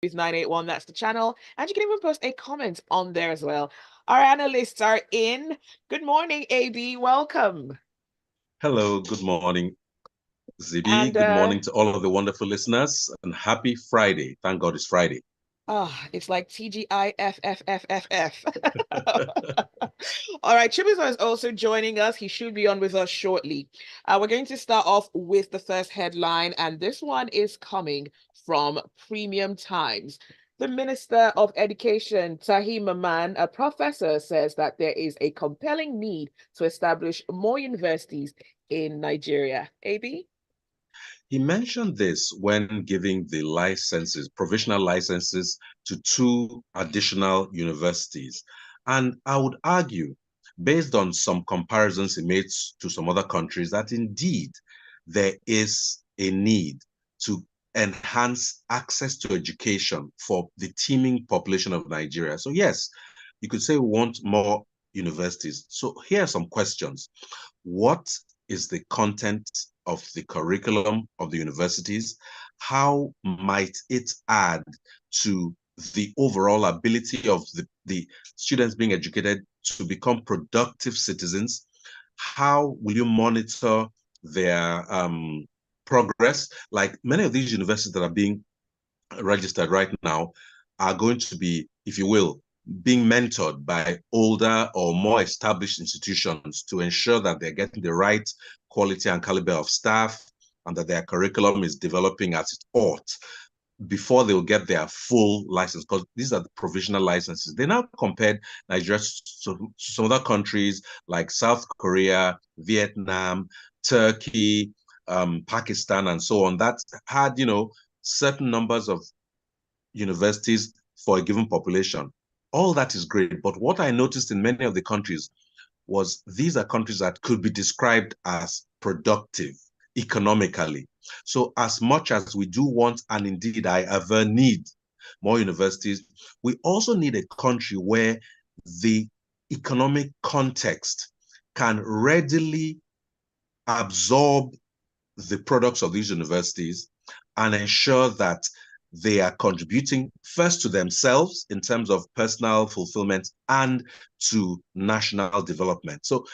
981, that's the channel. And you can even post a comment on there as well. Our analysts are in. Good morning, AB. Welcome. Hello, good morning, Zibby. And Good morning to all of the wonderful listeners, and happy Friday. Thank God it's Friday. it's like TGIFFFFF. All right, Chibuzor is also joining us. He should be on with us shortly. We're going to start off with the first headline, and this one is coming from Premium Times. The Minister of Education, Tahir Maman, a professor, says that there is a compelling need to establish more universities in Nigeria. AB? He mentioned this when giving the licenses, provisional licenses to two additional universities. And I would argue, based on some comparisons he made to some other countries, that indeed there is a need to enhance access to education for the teeming population of Nigeria. So, yes, you could say we want more universities. So, here are some questions. What is the content of the curriculum of the universities? How might it add to the overall ability of the students being educated to become productive citizens? How will you monitor their progress? Like many of these universities that are being registered right now are going to be, if you will, being mentored by older or more established institutions to ensure that they're getting the right quality and caliber of staff and that their curriculum is developing as it ought before they'll get their full license, because these are the provisional licenses. They now compared Nigeria to some other countries like South Korea, Vietnam, Turkey, Pakistan, and so on, that had, certain numbers of universities for a given population. All that is great. But what I noticed in many of the countries was these are countries that could be described as productive economically. So as much as we do want, and indeed I ever need more universities, we also need a country where the economic context can readily absorb the products of these universities and ensure that they are contributing first to themselves in terms of personal fulfillment and to national development. So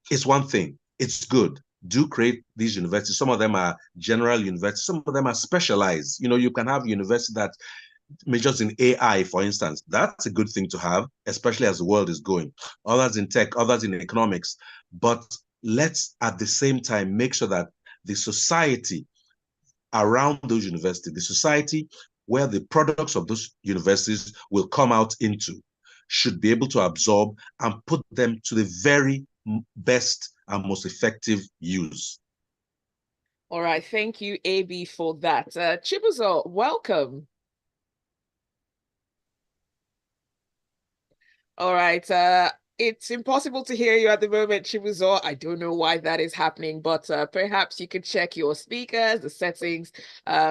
it's one thing, it's good. Do create these universities. Some of them are general universities, some of them are specialized. You can have university that majors in AI, for instance. That's a good thing to have, especially as the world is going. Others in tech, others in economics. But let's at the same time make sure that the society around those universities, the society where the products of those universities will come out into, should be able to absorb and put them to the very best and most effective use. All right, thank you, AB, for that. Chibuzor, welcome. All right. It's impossible to hear you at the moment, Chibuzor. I don't know why that is happening, but perhaps you could check your speakers, the settings.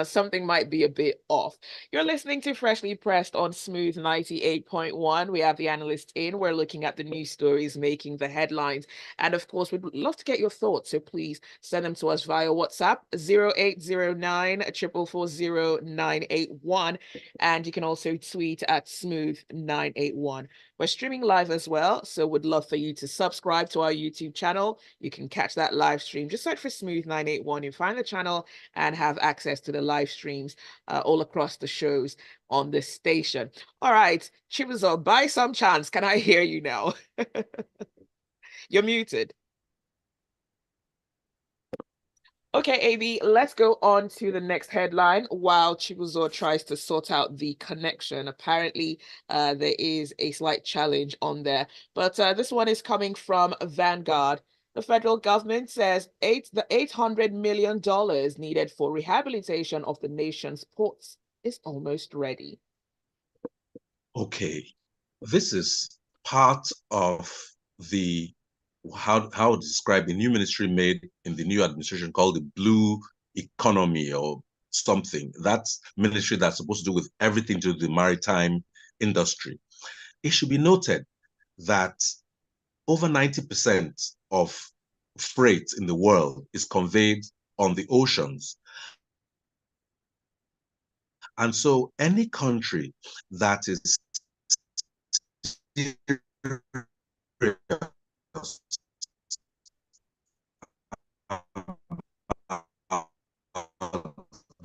Something might be a bit off. You're listening to Freshly Pressed on Smooth 98.1. We have the analyst in. We're looking at the news stories making the headlines. And of course, we'd love to get your thoughts. So please send them to us via WhatsApp 0809 440 981. And you can also tweet at Smooth981. We're streaming live as well, so would love for you to subscribe to our YouTube channel. You can catch that live stream. Just search for Smooth 981. You find the channel and have access to the live streams all across the shows on this station. All right, Chibuzor, by some chance, can I hear you now? You're muted. Okay, AB, let's go on to the next headline while Chibuzor tries to sort out the connection. Apparently, there is a slight challenge on there. But this one is coming from Vanguard. The federal government says the $800 million needed for rehabilitation of the nation's ports is almost ready. Okay, this is part of the how to describe the new ministry made in the new administration called the blue economy or something. That's ministry that's supposed to do with everything to do with the maritime industry. It should be noted that over 90% of freight in the world is conveyed on the oceans. And so any country that is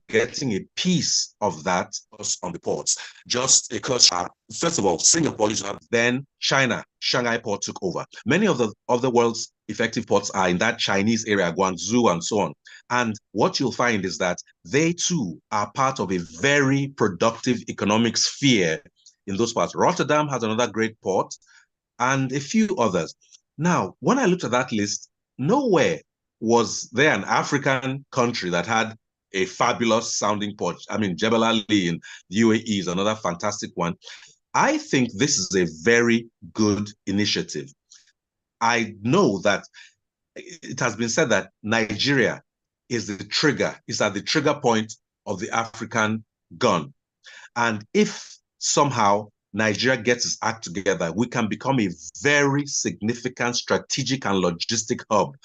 getting a piece of that on the ports. Just because, first of all, Singapore used to have, then China, Shanghai port took over. Many of the world's effective ports are in that Chinese area, Guangzhou and so on. And what you'll find is that they too are part of a very productive economic sphere in those parts. Rotterdam has another great port and a few others. Now, when I looked at that list, nowhere was there an African country that had a fabulous sounding port. I mean, Jebel Ali in the UAE is another fantastic one. I think this is a very good initiative. I know that it has been said that Nigeria is the trigger, is at the trigger point of the African gun. And if somehow Nigeria gets its act together, we can become a very significant strategic and logistic hub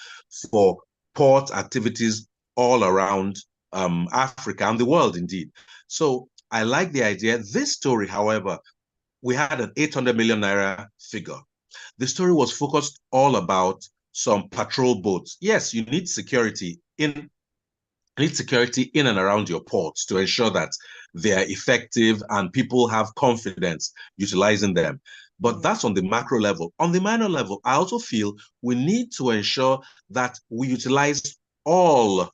for port activities all around Africa and the world, indeed. So I like the idea. This story, however, we had an 800 million naira figure. The story was focused all about some patrol boats. Yes, you need security in and around your ports to ensure that they are effective and people have confidence utilizing them. But that's on the macro level. On the minor level, I also feel we need to ensure that we utilize all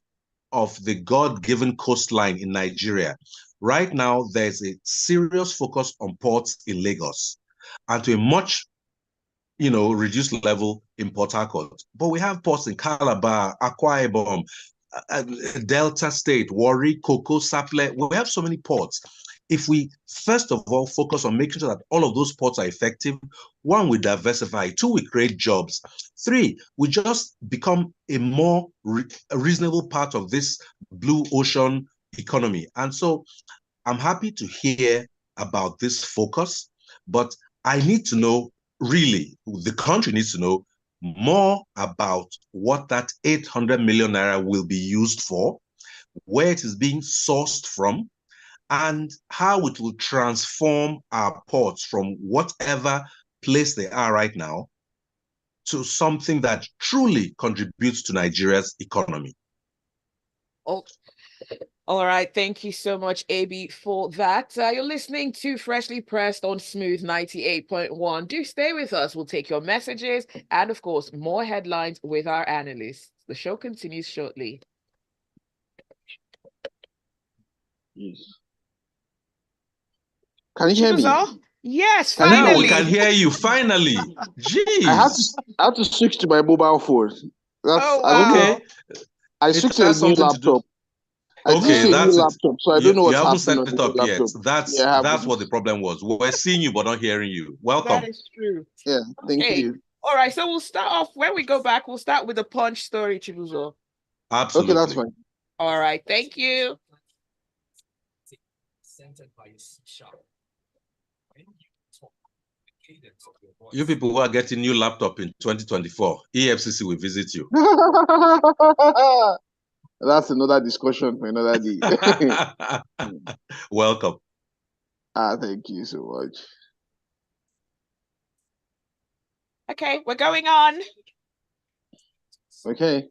of the God-given coastline in Nigeria. Right now, there's a serious focus on ports in Lagos and to a much reduced level in Port Harcourt. But we have ports in Calabar, Akwa Ibom, Delta State, Warri, Koko, Sapele. We have so many ports. If we first of all focus on making sure that all of those ports are effective, one, we diversify, two, we create jobs, three, we just become a more reasonable part of this blue ocean economy. And so I'm happy to hear about this focus, but I need to know, really, the country needs to know more about what that 800 million naira will be used for, where it is being sourced from, and how it will transform our ports from whatever place they are right now to something that truly contributes to Nigeria's economy. Oh, all right. Thank you so much, AB, for that. You're listening to Freshly Pressed on Smooth 98.1. Do stay with us. We'll take your messages and, of course, more headlines with our analysts. The show continues shortly. Yes. Can you hear me? Yes, finally. Now we can hear you, finally. Jeez. I had to switch to my mobile phone. Wow. Okay. I switched to a new laptop. Okay, that's a new laptop, so I don't know what's happening. You haven't set it up yet. That's what the problem was. We're seeing you but not hearing you. Welcome. That is true. Yeah, thank you. All right, so we'll start off. When we go back, we'll start with the punch story, Chibuzor. Absolutely. Okay, that's fine. All right, thank you. You people who are getting new laptop in 2024, EFCC will visit you. That's another discussion for another day. Welcome. Thank you so much. Okay, we're going on. Okay.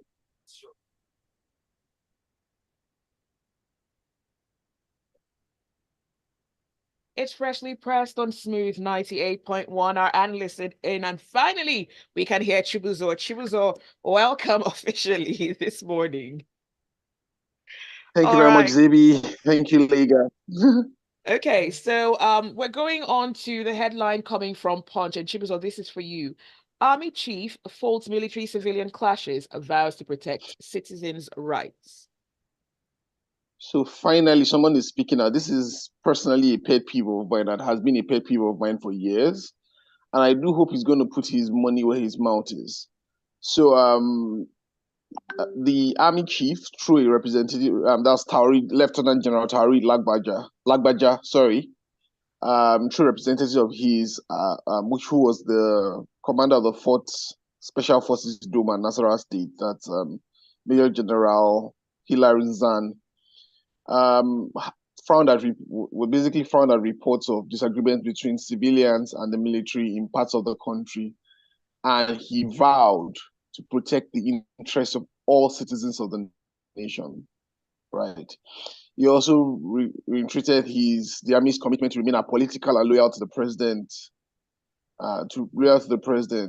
It's Freshly Pressed on Smooth 98.1. Our analyst in, and finally, we can hear Chibuzor. Chibuzor, welcome officially this morning. Thank you very much, Zibby. Thank you, Lega. Okay, so we're going on to the headline coming from Punch, and Chibuzor, this is for you. Army chief faults military-civilian clashes, vows to protect citizens' rights. So finally, someone is speaking out. This is personally a pet peeve of mine that has been a pet peeve of mine for years. And I do hope he's going to put his money where his mouth is. So the army chief, through a representative, that's Lieutenant General Taoreed Lagbaja, through representative of his, who was the commander of the 4th Special Forces Doma, Nasarawa State, that's Major General Hilary Zan, we basically found out reports of disagreements between civilians and the military in parts of the country, and he vowed to protect the interests of all citizens of the nation. Right. He also reiterated the army's commitment to remain apolitical and loyal to the president.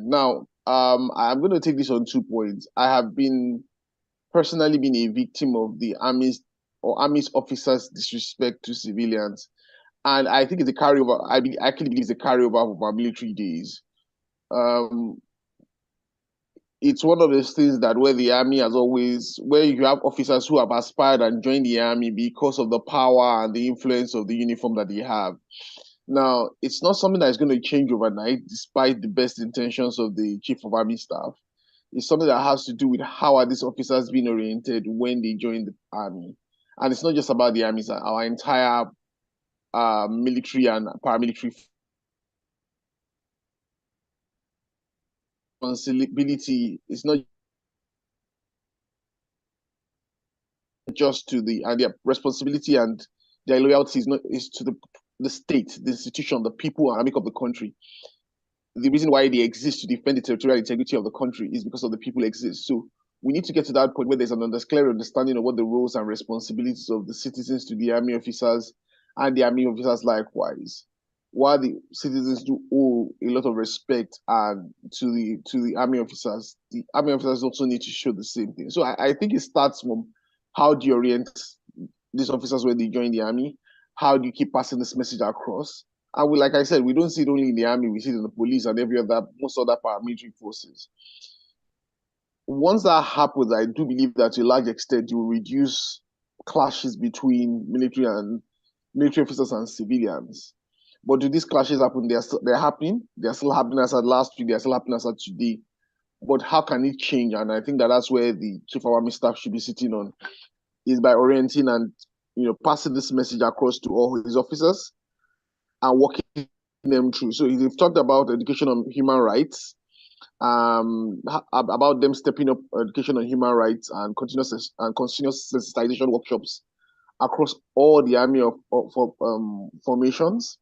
Now, I'm going to take this on 2 points. I have personally been a victim of the army's officers' disrespect to civilians, and I think it's a carryover. I actually believe it's a carryover of our military days. It's one of those things that where you have officers who have aspired and joined the army because of the power and the influence of the uniform that they have. Now, it's not something that is going to change overnight, despite the best intentions of the Chief of Army Staff. It's something that has to do with how are these officers being oriented when they join the army. And it's not just about the army, it's our entire military and paramilitary responsibility. It's not just to and their responsibility and their loyalty is to the state, the institution, the people and army of the country. The reason why they exist to defend the territorial integrity of the country is because of the people exist. So we need to get to that point where there's an clear understanding of what the roles and responsibilities of the citizens to the army officers and the army officers likewise. While the citizens do owe a lot of respect and to the army officers also need to show the same thing. So I think it starts from how do you orient these officers when they join the army? How do you keep passing this message across? And like I said, we don't see it only in the army, we see it in the police and most other paramilitary forces. Once that happens, I do believe that to a large extent, you will reduce clashes between military officers and civilians. But do these clashes happen? They're happening. They're still happening as at last week. They're still happening as at today. But how can it change? And I think that's where the Chief of Army Staff should be sitting on, is by orienting and passing this message across to all his officers and walking them through. So they've talked about education on human rights, about them stepping up education on human rights and continuous sensitization workshops across all the army formations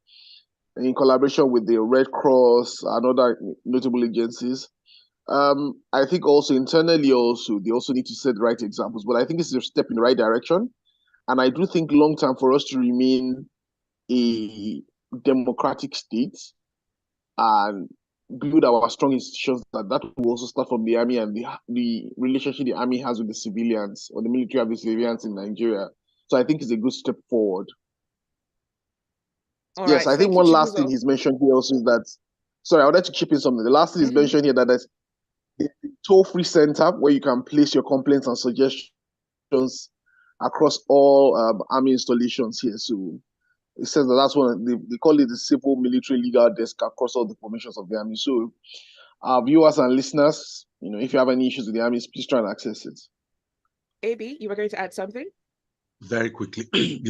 in collaboration with the Red Cross and other notable agencies. I think also internally they also need to set the right examples, but I think it's a step in the right direction. And I do think long term for us to remain a democratic state and build our strong institutions, that will also start from the army and the relationship the army has with the civilians or the military have with civilians in Nigeria. So I think it's a good step forward. All yes, right, I think you, one last thing he's mentioned here also is that, sorry, I would like to chip in something. The last thing he's mentioned here that there's a toll-free center where you can place your complaints and suggestions across all army installations here. So it says that's one, they call it the civil military legal desk across all the formations of the army. So our viewers and listeners, if you have any issues with the army, please try and access it. AB, you were going to add something? Very quickly,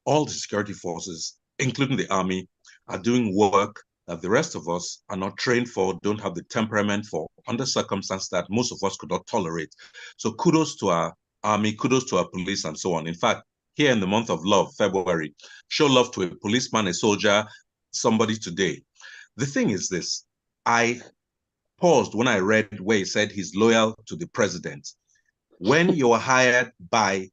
all the security forces, including the army, are doing work that the rest of us are not trained for, don't have the temperament for, under circumstances that most of us could not tolerate. So kudos to our army, kudos to our police, and so on. In fact, here in the month of love, February, show love to a policeman, a soldier, somebody today. The thing is this, I paused when I read where he said he's loyal to the president. When you're hired in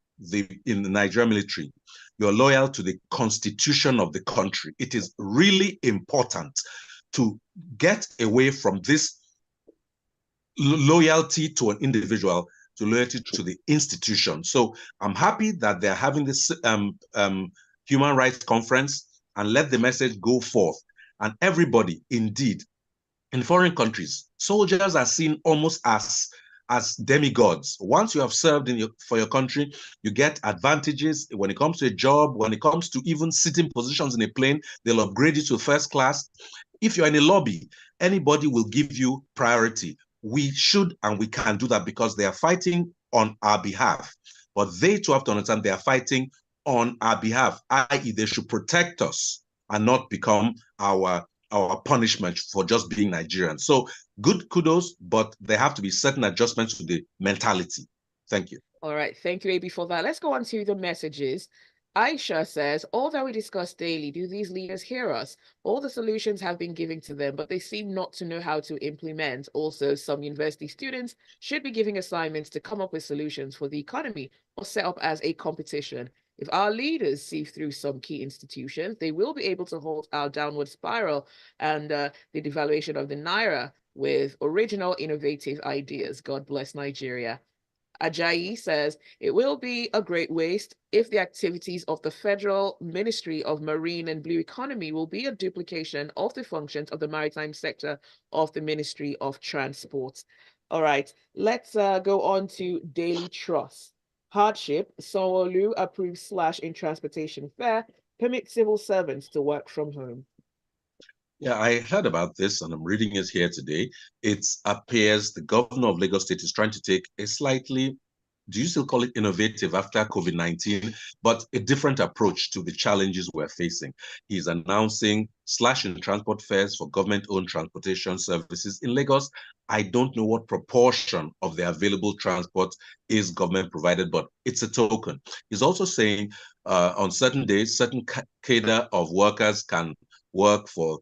the Nigerian military, you're loyal to the constitution of the country. It is really important to get away from this loyalty to an individual to loyalty to the institution. So I'm happy that they're having this human rights conference and let the message go forth. And everybody, indeed, in foreign countries, soldiers are seen almost as demigods. Once you have served for your country, you get advantages when it comes to a job, when it comes to even sitting positions in a plane, they'll upgrade you to first class. If you're in a lobby, anybody will give you priority. We should and we can do that because they are fighting on our behalf. But they too have to understand they are fighting on our behalf, i.e. they should protect us and not become our punishment for just being Nigerian. So good kudos, but there have to be certain adjustments to the mentality. Thank you. All right. Thank you, AB, for that. Let's go on to the messages. Aisha says, although we discuss daily, do these leaders hear us? All the solutions have been given to them, but they seem not to know how to implement. Also, some university students should be giving assignments to come up with solutions for the economy or set up as a competition. If our leaders see through some key institutions, they will be able to halt our downward spiral and the devaluation of the naira with original, innovative ideas. God bless Nigeria. Ajayi says it will be a great waste if the activities of the Federal Ministry of Marine and Blue Economy will be a duplication of the functions of the maritime sector of the Ministry of Transport. All right, let's go on to Daily Trust. Hardship, Sanwo-Olu approves slash in transportation fare, permit civil servants to work from home. Yeah, I heard about this and I'm reading it here today. It appears the governor of Lagos State is trying to take a slightly, do you still call it innovative after COVID-19, but a different approach to the challenges we're facing. He's announcing slashing transport fares for government-owned transportation services in Lagos. I don't know what proportion of the available transport is government provided, but it's a token. He's also saying on certain days, certain cadre of workers can work for.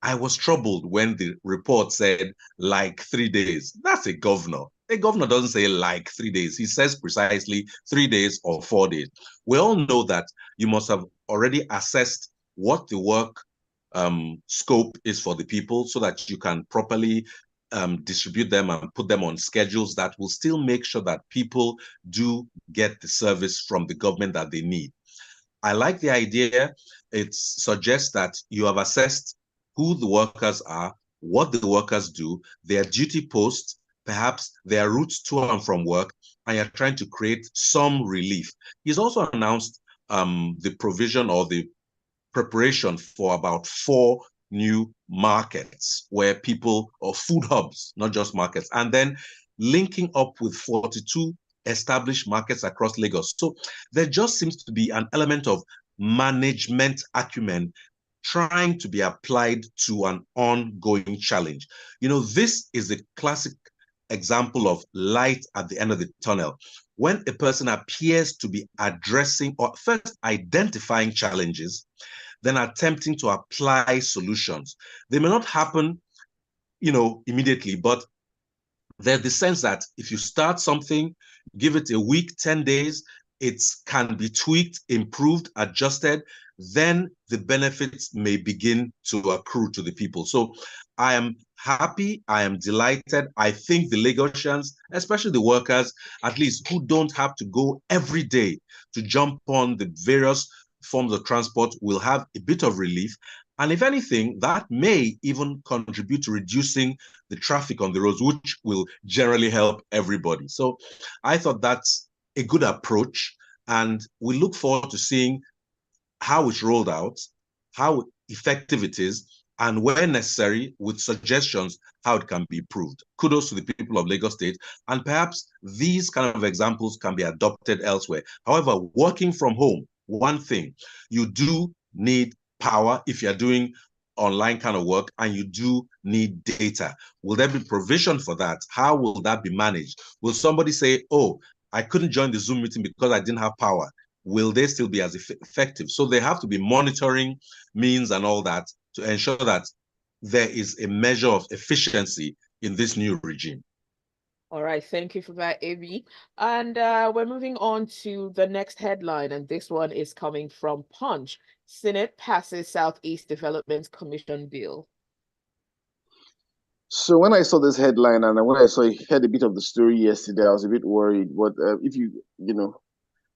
I was troubled when the report said like 3 days. That's a governor. A governor doesn't say like 3 days. He says precisely 3 days or 4 days. We all know that you must have already assessed what the work scope is for the people so that you can properly distribute them and put them on schedules that will still make sure that people do get the service from the government that they need. I like the idea. It suggests that you have assessed who the workers are, what the workers do, their duty posts, perhaps their routes to and from work, and you're trying to create some relief. He's also announced the provision or the preparation for about 4 new markets where people, or food hubs, not just markets, and then linking up with 42 established markets across Lagos. So there just seems to be an element of management acumen trying to be applied to an ongoing challenge. You know, this is a classic example of light at the end of the tunnel. When a person appears to be addressing or first identifying challenges, then attempting to apply solutions. They may not happen, immediately, but there's the sense that if you start something, give it a week, 10 days, it can be tweaked, improved, adjusted, then the benefits may begin to accrue to the people. So I am happy, I am delighted. I think the Lagosians, especially the workers, at least who don't have to go every day to jump on the various forms of transport, will have a bit of relief. And if anything, that may even contribute to reducing the traffic on the roads, which will generally help everybody. So I thought that's a good approach. And we look forward to seeing how it's rolled out, how effective it is, and where necessary, with suggestions how it can be improved. Kudos to the people of Lagos State. And perhaps these kind of examples can be adopted elsewhere. However, working from home, one thing, you do need power if you're doing online kind of work, and you do need data. Will there be provision for that? How will that be managed? Will somebody say, oh, I couldn't join the Zoom meeting because I didn't have power? Will they still be as effective? So they have to be monitoring means and all that to ensure that there is a measure of efficiency in this new regime. All right, thank you for that, Avi. And we're moving on to the next headline, and this one is coming from Punch. Senate passes Southeast Development Commission bill. So when I saw this headline and when I heard a bit of the story yesterday, I was a bit worried. But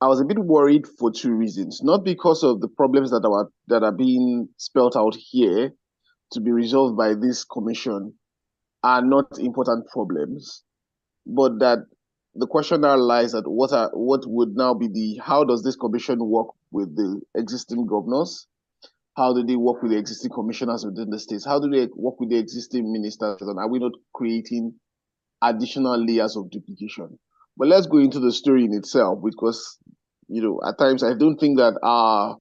I was a bit worried for two reasons. Not because of the problems that are being spelt out here to be resolved by this commission are not important problems, but that the question now lies at what would now be how does this commission work with the existing governors? How do they work with the existing commissioners within the states? How do they work with the existing ministers? And are we not creating additional layers of duplication? But let's go into the story in itself, because at times I don't think that our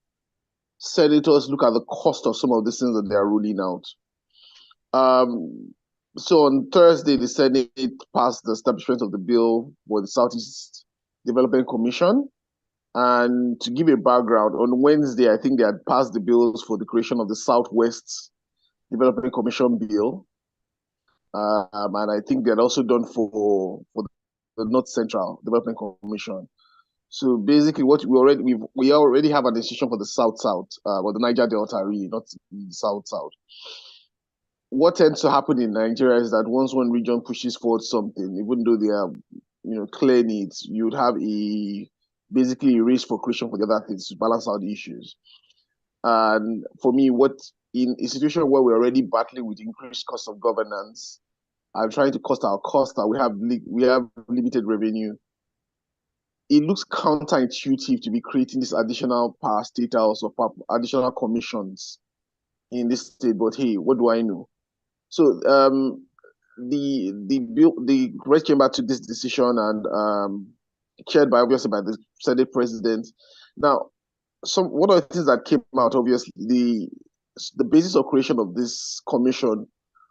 senators look at the cost of some of these things that they are ruling out. So on Thursday, the Senate passed the establishment of the bill for the Southeast Development Commission. And to give a background, on Wednesday, I think they had passed the bills for the creation of the Southwest Development Commission bill. And I think they had also done for the North Central Development Commission. So basically, what we already have an institution for the South South, or the Niger Delta, really, not the South South. What tends to happen in Nigeria is that once one region pushes forward something, even though they are, clear needs, you'd have basically a race for creation for the other things to balance out the issues. And for me, what in a situation where we're already battling with increased cost of governance, I'm trying to cut our costs, that we have limited revenue. It looks counterintuitive to be creating this additional parastatals or additional commissions in this state. But hey, what do I know? So the Red Chamber took this decision, and chaired by obviously by the Senate President. Now, one of the things that came out, obviously, the basis of creation of this commission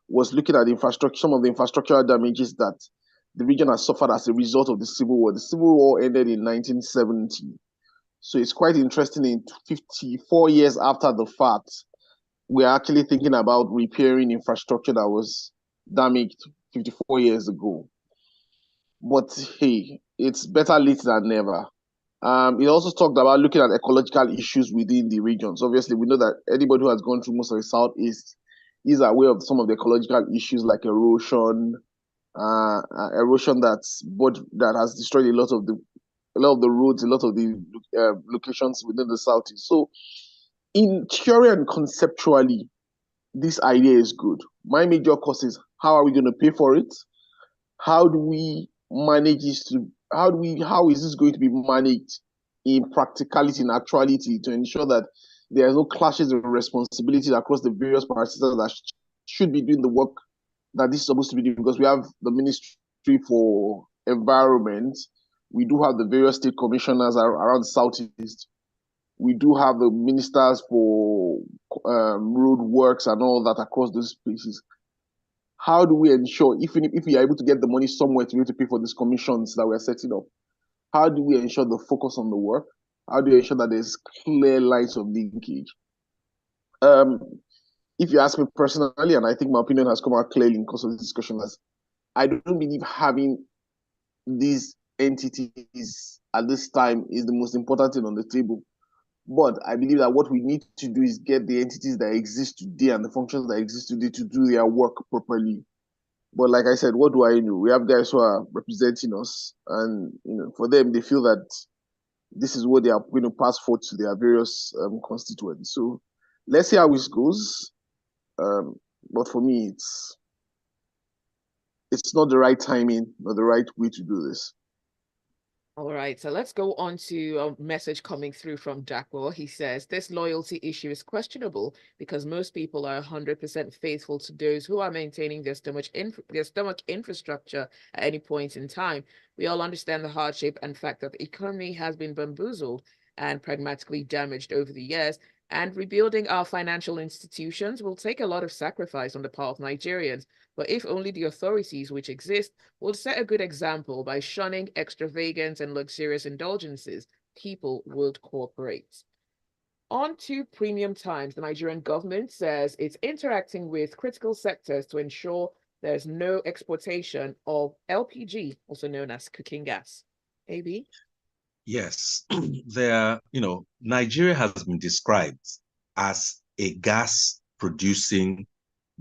was looking at some of the infrastructural damages that the region has suffered as a result of the Civil War. The Civil War ended in 1970. So it's quite interesting, in 54 years after the fact, we're actually thinking about repairing infrastructure that was damaged 54 years ago. But hey, it's better late than never. It also talked about looking at ecological issues within the regions. Obviously, we know that anybody who has gone through most of the Southeast is aware of some of the ecological issues like erosion, erosion that has destroyed a lot of the roads, a lot of the locations within the Southeast. So, in theory and conceptually, this idea is good. My major question is, how are we going to pay for it? How do we manage this how is this going to be managed in practicality and actuality to ensure that there are no clashes of responsibilities across the various parastatals that should be doing the work that this is supposed to be doing? Because we have the Ministry for Environment, we do have the various state commissioners around the Southeast, we do have the ministers for road works and all that across those places. How do we ensure, if we are able to get the money somewhere to be able to pay for these commissions that we're setting up, how do we ensure the focus on the work? How do we ensure that there's clear lines of linkage? If you ask me personally, and I think my opinion has come out clearly in the course of this discussion, as I don't believe having these entities at this time is the most important thing on the table. But I believe that what we need to do is get the entities that exist today and the functions that exist today to do their work properly. But like I said, what do I know? We have guys who are representing us, and for them, they feel that this is what they are going to pass forward to their various constituents. So let's see how this goes. But for me, it's not the right timing or the right way to do this. All right, so let's go on to a message coming through from Dakwa. He says, this loyalty issue is questionable because most people are 100% faithful to those who are maintaining their stomach infrastructure at any point in time. We all understand the hardship and fact that the economy has been bamboozled and pragmatically damaged over the years, and rebuilding our financial institutions will take a lot of sacrifice on the part of Nigerians. But if only the authorities which exist will set a good example by shunning extravagance and luxurious indulgences, people would cooperate. On to Premium Times, the Nigerian government says it's interacting with critical sectors to ensure there's no exportation of LPG, also known as cooking gas. AB? Yes, Nigeria has been described as a gas producing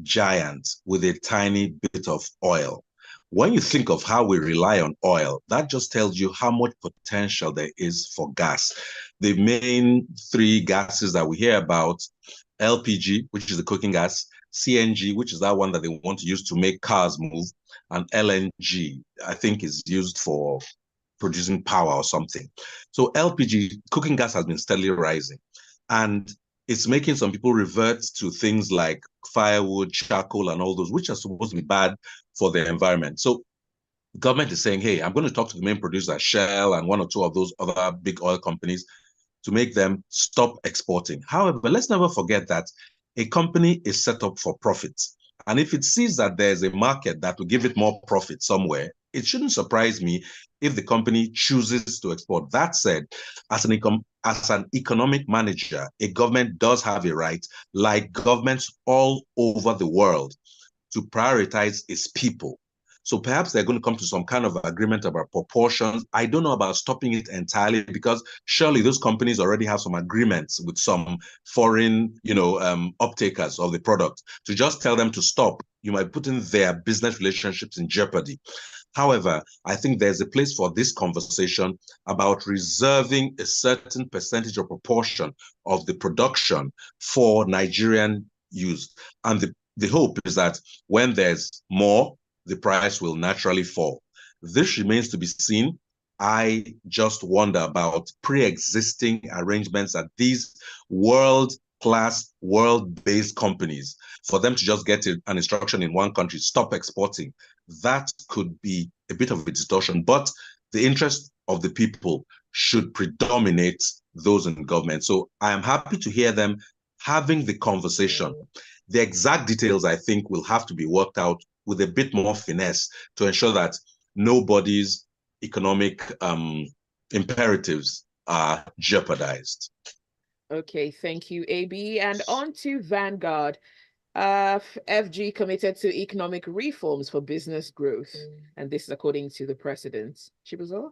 giant with a tiny bit of oil. When you think of how we rely on oil, that just tells you how much potential there is for gas. The main three gases that we hear about, LPG, which is the cooking gas, CNG, which is that one that they want to use to make cars move, and LNG, I think is used for producing power or something. So LPG, cooking gas, has been steadily rising. And it's making some people revert to things like firewood, charcoal, and all those, which are supposed to be bad for the environment. So the government is saying, hey, I'm going to talk to the main producer, Shell, and one or two of those other big oil companies to make them stop exporting. However, let's never forget that a company is set up for profit. And if it sees that there's a market that will give it more profit somewhere, it shouldn't surprise me if the company chooses to export. That said, as an economic manager, a government does have a right, like governments all over the world, to prioritize its people. So perhaps they're going to come to some kind of agreement about proportions. I don't know about stopping it entirely, because surely those companies already have some agreements with some foreign, uptakers of the product. To just tell them to stop, you might put in their business relationships in jeopardy. However, I think there's a place for this conversation about reserving a certain percentage or proportion of the production for Nigerian use. And the hope is that when there's more, the price will naturally fall. This remains to be seen. I just wonder about pre-existing arrangements at these world-class, world-based companies, for them to just get an instruction in one country, stop exporting. That could be a bit of a distortion, but the interest of the people should predominate those in government. So I am happy to hear them having the conversation. The exact details, I think, will have to be worked out with a bit more finesse to ensure that nobody's economic imperatives are jeopardized. Okay, thank you, AB. And on to Vanguard. FG committed to economic reforms for business growth. And this is according to the president. Chibuzor?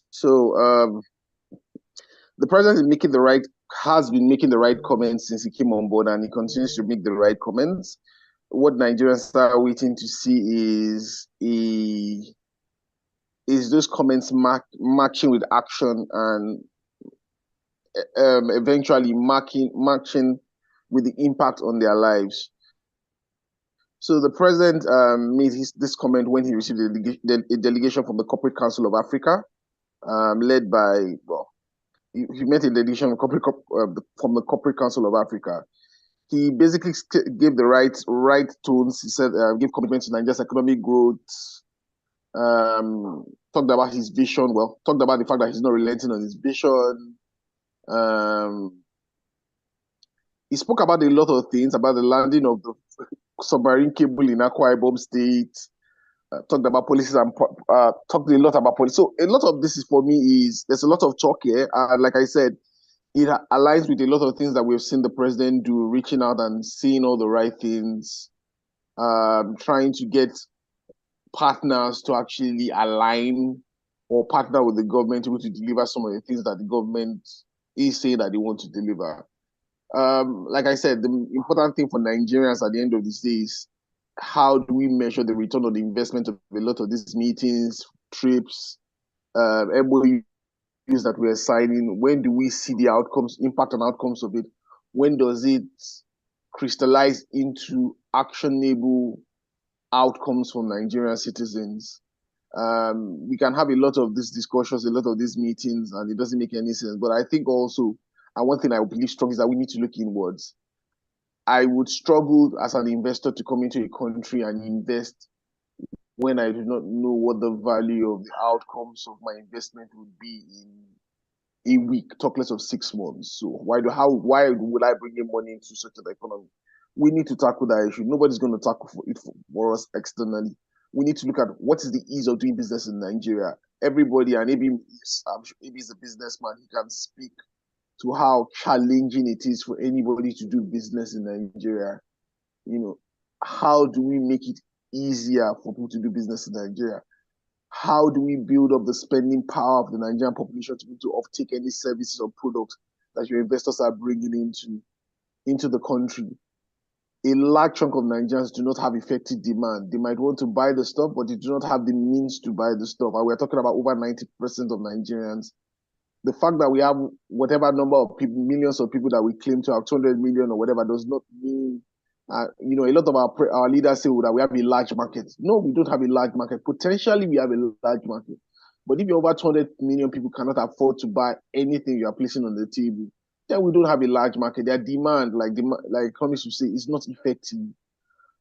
So the president has been making the right comments since he came on board, and he continues to make the right comments. What Nigerians are waiting to see is those comments matching with action, and eventually matching with the impact on their lives. So the president made this comment when he received a delegation from the Corporate Council of Africa, led by, he met a delegation from the Corporate Council of Africa. He basically gave the right tones. He said, give commitment to Nigeria's economic growth, talked about his vision, talked about the fact that he's not relenting on his vision. He spoke about a lot of things, about the landing of the submarine cable in Akwa Ibom State, talked about policies and talked a lot about policy. So a lot of this is, for me, there's a lot of talk here. Like I said, it aligns with a lot of things that we've seen the president do, reaching out and saying all the right things, trying to get partners to actually align or partner with the government to be able to deliver some of the things that the government is saying that they want to deliver. Like I said, the important thing for Nigerians at the end of this day is, how do we measure the return on the investment of a lot of these meetings, trips, MOUs that we're signing? When do we see the outcomes, impact and outcomes of it? When does it crystallize into actionable outcomes for Nigerian citizens? We can have a lot of these discussions, a lot of these meetings, and it doesn't make any sense. But I think also, and one thing I believe strongly is that we need to look inwards. I would struggle as an investor to come into a country and invest when I do not know what the value of the outcomes of my investment would be in a week, talk less of 6 months. So why would I bring in money into such an economy? We need to tackle that issue. Nobody's going to tackle it for us externally. We need to look at what is the ease of doing business in Nigeria. Everybody, and maybe he's a businessman, he can speak to how challenging it is for anybody to do business in Nigeria. How do we make it easier for people to do business in Nigeria? How do we build up the spending power of the Nigerian population to be able to offtake any services or products that your investors are bringing into the country? A large chunk of Nigerians do not have effective demand. They might want to buy the stuff, but they do not have the means to buy the stuff. And we're talking about over 90% of Nigerians. The fact that we have whatever number of people, millions of people that we claim to have 200 million or whatever, does not mean, a lot of our leaders say that we have a large market. No, we don't have a large market. Potentially, we have a large market. But if you're over 200 million people cannot afford to buy anything you are placing on the table, then we don't have a large market. Their demand, like economists would say, is not effective.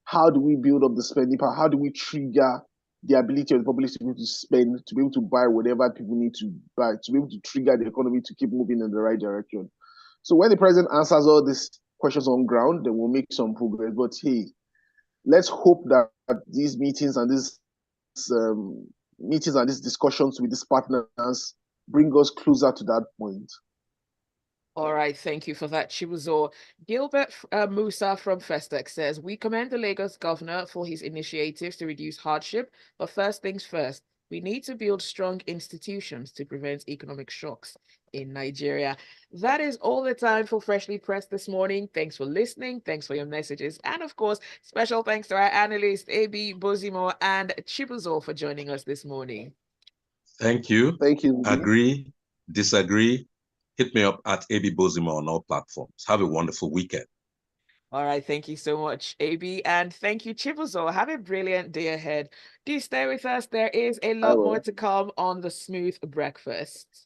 How do we build up the spending power? How do we trigger the ability of the population to be able to spend, to be able to buy whatever people need to buy, to be able to trigger the economy to keep moving in the right direction? So when the president answers all these questions on ground, then we'll make some progress. But hey, let's hope that these meetings and these discussions with these partners bring us closer to that point. All right, thank you for that, Chibuzor. Gilbert Musa from Festac says, we commend the Lagos governor for his initiatives to reduce hardship, but first things first, we need to build strong institutions to prevent economic shocks in Nigeria. That is all the time for Freshly Pressed this morning. Thanks for listening. Thanks for your messages. And of course, special thanks to our analysts, AB, Bozimo, and Chibuzor for joining us this morning. Thank you. Thank you. Agree, disagree, hit me up at AB Bozimo on all platforms. Have a wonderful weekend. All right, thank you so much, AB, and thank you, Chibuzor. Have a brilliant day ahead. Do stay with us. There is a lot more to come on the Smooth Breakfast.